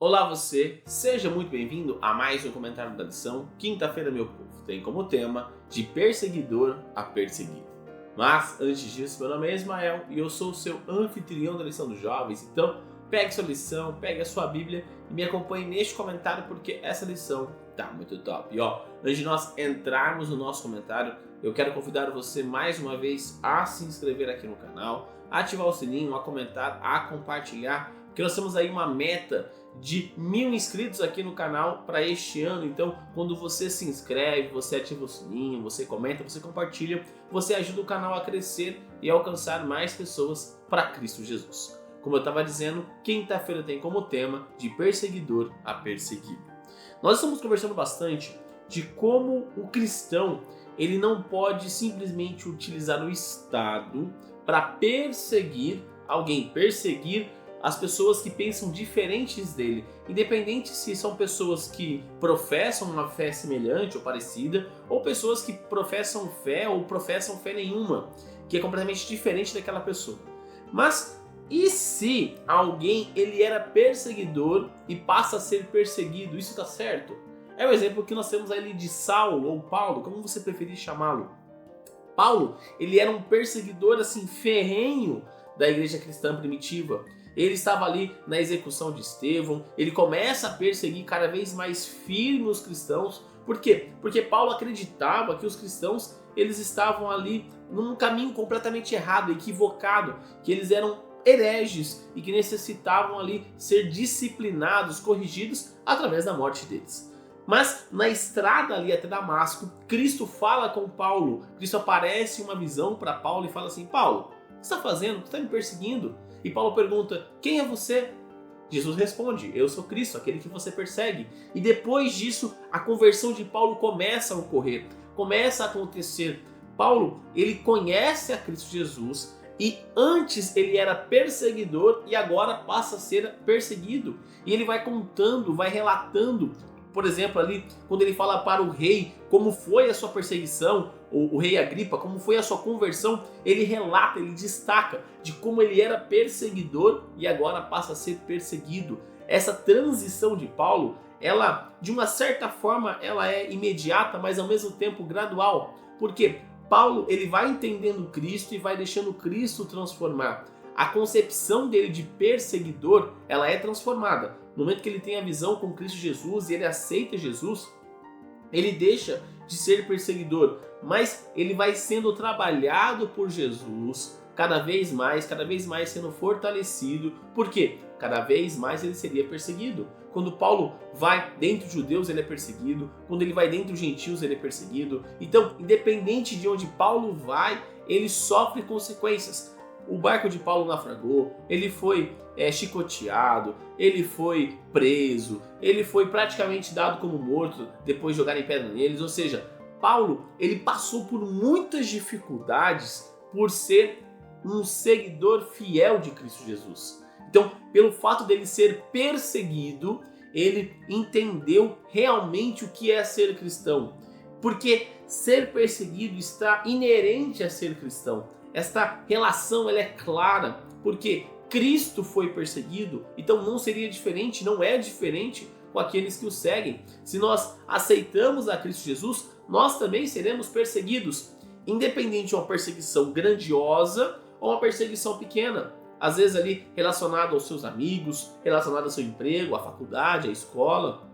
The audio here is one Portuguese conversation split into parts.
Olá você, seja muito bem-vindo a mais um comentário da lição Quinta-feira, meu povo. Tem como tema de perseguidor a perseguido. Mas antes disso, meu nome é Ismael e eu sou o seu anfitrião da lição dos jovens. Então pegue sua lição, pegue a sua Bíblia e me acompanhe neste comentário porque essa lição tá muito top. E antes de nós entrarmos no nosso comentário, eu quero convidar você mais uma vez a se inscrever aqui no canal, a ativar o sininho, a comentar, a compartilhar, porque nós temos aí uma meta de 1000 inscritos aqui no canal para este ano. Então, quando você se inscreve, você ativa o sininho, você comenta, você compartilha, você ajuda o canal a crescer e alcançar mais pessoas para Cristo Jesus. Como eu estava dizendo, quinta-feira tem como tema de perseguidor a perseguido. Nós estamos conversando bastante de como o cristão ele não pode simplesmente utilizar o Estado para perseguir alguém, perseguir as pessoas que pensam diferentes dele, independente se são pessoas que professam uma fé semelhante ou parecida, ou pessoas que professam fé ou professam fé nenhuma, que é completamente diferente daquela pessoa. Mas e se alguém ele era perseguidor e passa a ser perseguido? Isso está certo? É o exemplo que nós temos ali de Saulo ou Paulo, como você preferir chamá-lo. Paulo, ele era um perseguidor assim ferrenho da igreja cristã primitiva. Ele estava ali na execução de Estevão, ele começa a perseguir cada vez mais firme os cristãos. Por quê? Porque Paulo acreditava que os cristãos eles estavam ali num caminho completamente errado, equivocado, que eles eram hereges e que necessitavam ali ser disciplinados, corrigidos através da morte deles. Mas na estrada ali até Damasco, Cristo fala com Paulo, Cristo aparece em uma visão para Paulo e fala assim: Paulo, o que você está fazendo? Você está me perseguindo? E Paulo pergunta: quem é você? Jesus responde: eu sou Cristo, aquele que você persegue. E depois disso, a conversão de Paulo começa a ocorrer, começa a acontecer. Paulo, ele conhece a Cristo Jesus e antes ele era perseguidor e agora passa a ser perseguido. E ele vai contando, vai relatando, por exemplo, ali quando ele fala para o rei como foi a sua perseguição, o rei Agripa, como foi a sua conversão, ele relata, ele destaca de como ele era perseguidor e agora passa a ser perseguido. Essa transição de Paulo, ela de uma certa forma ela é imediata, mas ao mesmo tempo gradual. Porque Paulo ele vai entendendo Cristo e vai deixando Cristo transformar. A concepção dele de perseguidor, ela é transformada. No momento que ele tem a visão com Cristo Jesus e ele aceita Jesus, ele deixa de ser perseguidor, mas ele vai sendo trabalhado por Jesus cada vez mais sendo fortalecido. Por quê? Cada vez mais ele seria perseguido. Quando Paulo vai dentro dos judeus, ele é perseguido. Quando ele vai dentro dos gentios, ele é perseguido. Então, independente de onde Paulo vai, ele sofre consequências. O barco de Paulo naufragou, ele foi chicoteado, ele foi preso, ele foi praticamente dado como morto depois de jogarem pedra neles. Ou seja, Paulo ele passou por muitas dificuldades por ser um seguidor fiel de Cristo Jesus. Então, pelo fato dele ser perseguido, ele entendeu realmente o que é ser cristão. Porque ser perseguido está inerente a ser cristão. Esta relação ela é clara, porque Cristo foi perseguido, então não seria diferente, não é diferente com aqueles que o seguem. Se nós aceitamos a Cristo Jesus, nós também seremos perseguidos, independente de uma perseguição grandiosa ou uma perseguição pequena. Às vezes ali relacionado aos seus amigos, relacionado ao seu emprego, à faculdade, à escola.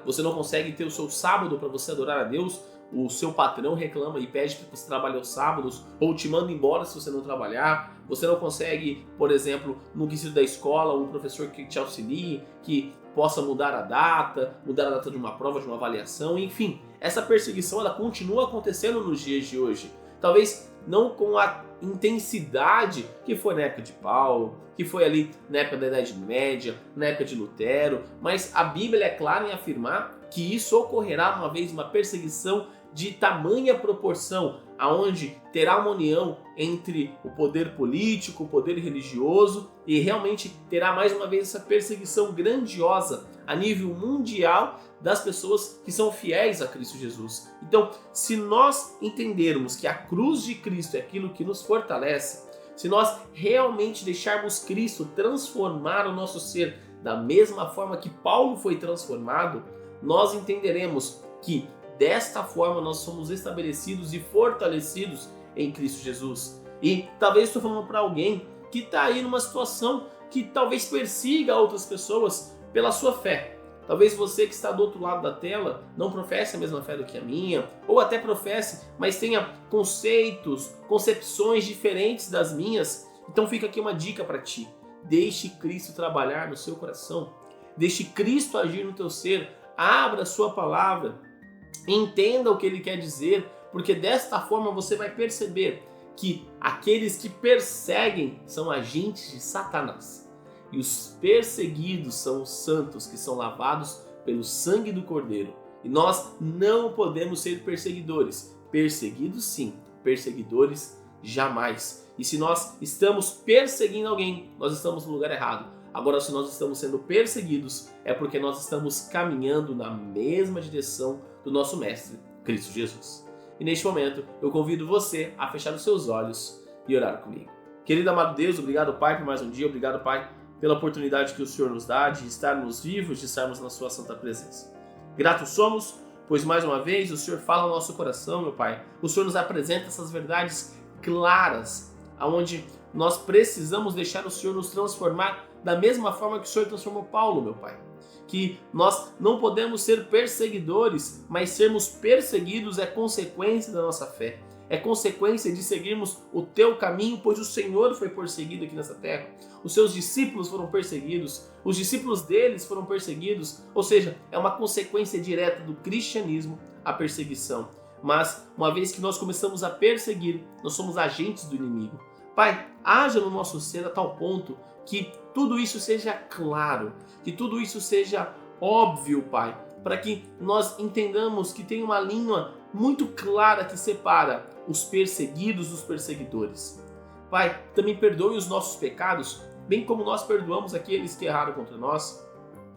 Você não consegue ter o seu sábado para você adorar a Deus, o seu patrão reclama e pede que você trabalhe aos sábados ou te manda embora se você não trabalhar. Você não consegue, por exemplo, no quesito da escola, um professor que te auxilie, que possa mudar a data de uma prova, de uma avaliação, enfim. Essa perseguição ela continua acontecendo nos dias de hoje. Talvez não com a intensidade que foi na época de Paulo, que foi ali na época da Idade Média, na época de Lutero, mas a Bíblia é clara em afirmar que isso ocorrerá uma vez, uma perseguição de tamanha proporção, aonde terá uma união entre o poder político, o poder religioso e realmente terá mais uma vez essa perseguição grandiosa a nível mundial das pessoas que são fiéis a Cristo Jesus. Então, se nós entendermos que a cruz de Cristo é aquilo que nos fortalece, se nós realmente deixarmos Cristo transformar o nosso ser, da mesma forma que Paulo foi transformado, nós entenderemos que desta forma nós somos estabelecidos e fortalecidos em Cristo Jesus. E talvez estou falando para alguém que está aí numa situação que talvez persiga outras pessoas pela sua fé. Talvez você que está do outro lado da tela não professe a mesma fé do que a minha, ou até professe, mas tenha conceitos, concepções diferentes das minhas. Então fica aqui uma dica para ti. Deixe Cristo trabalhar no seu coração. Deixe Cristo agir no teu ser. Abra a sua palavra. Entenda o que ele quer dizer, porque desta forma você vai perceber que aqueles que perseguem são agentes de Satanás. E os perseguidos são os santos que são lavados pelo sangue do Cordeiro. E nós não podemos ser perseguidores. Perseguidos sim, perseguidores jamais. E se nós estamos perseguindo alguém, nós estamos no lugar errado. Agora, se nós estamos sendo perseguidos, é porque nós estamos caminhando na mesma direção do nosso Mestre, Cristo Jesus. E neste momento, eu convido você a fechar os seus olhos e orar comigo. Querido amado Deus, obrigado, Pai, por mais um dia. Obrigado, Pai, pela oportunidade que o Senhor nos dá de estarmos vivos, de estarmos na sua santa presença. Gratos somos, pois mais uma vez o Senhor fala no nosso coração, meu Pai. O Senhor nos apresenta essas verdades claras, aonde nós precisamos deixar o Senhor nos transformar da mesma forma que o Senhor transformou Paulo, meu Pai. Que nós não podemos ser perseguidores, mas sermos perseguidos é consequência da nossa fé. É consequência de seguirmos o teu caminho, pois o Senhor foi perseguido aqui nessa terra. Os seus discípulos foram perseguidos, os discípulos deles foram perseguidos, ou seja, é uma consequência direta do cristianismo a perseguição. Mas, uma vez que nós começamos a perseguir, nós somos agentes do inimigo. Pai, haja no nosso ser a tal ponto que tudo isso seja claro, que tudo isso seja óbvio, Pai, para que nós entendamos que tem uma linha muito clara que separa os perseguidos dos perseguidores. Pai, também perdoe os nossos pecados, bem como nós perdoamos aqueles que erraram contra nós.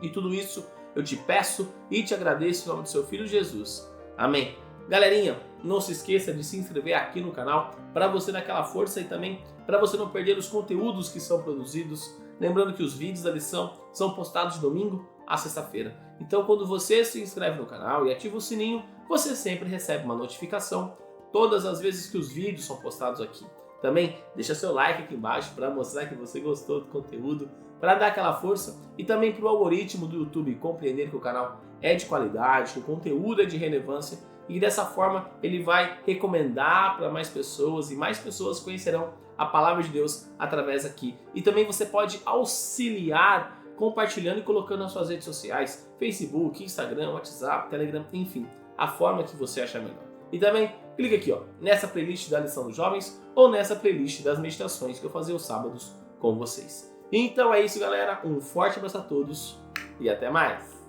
E tudo isso eu te peço e te agradeço em nome do seu Filho Jesus. Amém. Galerinha, não se esqueça de se inscrever aqui no canal para você dar aquela força e também para você não perder os conteúdos que são produzidos. Lembrando que os vídeos da lição são postados de domingo a sexta-feira. Então, quando você se inscreve no canal e ativa o sininho, você sempre recebe uma notificação todas as vezes que os vídeos são postados aqui. Também deixa seu like aqui embaixo para mostrar que você gostou do conteúdo, para dar aquela força e também para o algoritmo do YouTube compreender que o canal é de qualidade, que o conteúdo é de relevância e dessa forma ele vai recomendar para mais pessoas e mais pessoas conhecerão a palavra de Deus através aqui. E também você pode auxiliar compartilhando e colocando nas suas redes sociais, Facebook, Instagram, WhatsApp, Telegram, enfim, a forma que você achar melhor. E também clica aqui, ó, nessa playlist da lição dos jovens ou nessa playlist das meditações que eu fazia aos sábados com vocês. Então é isso, galera. Um forte abraço a todos e até mais!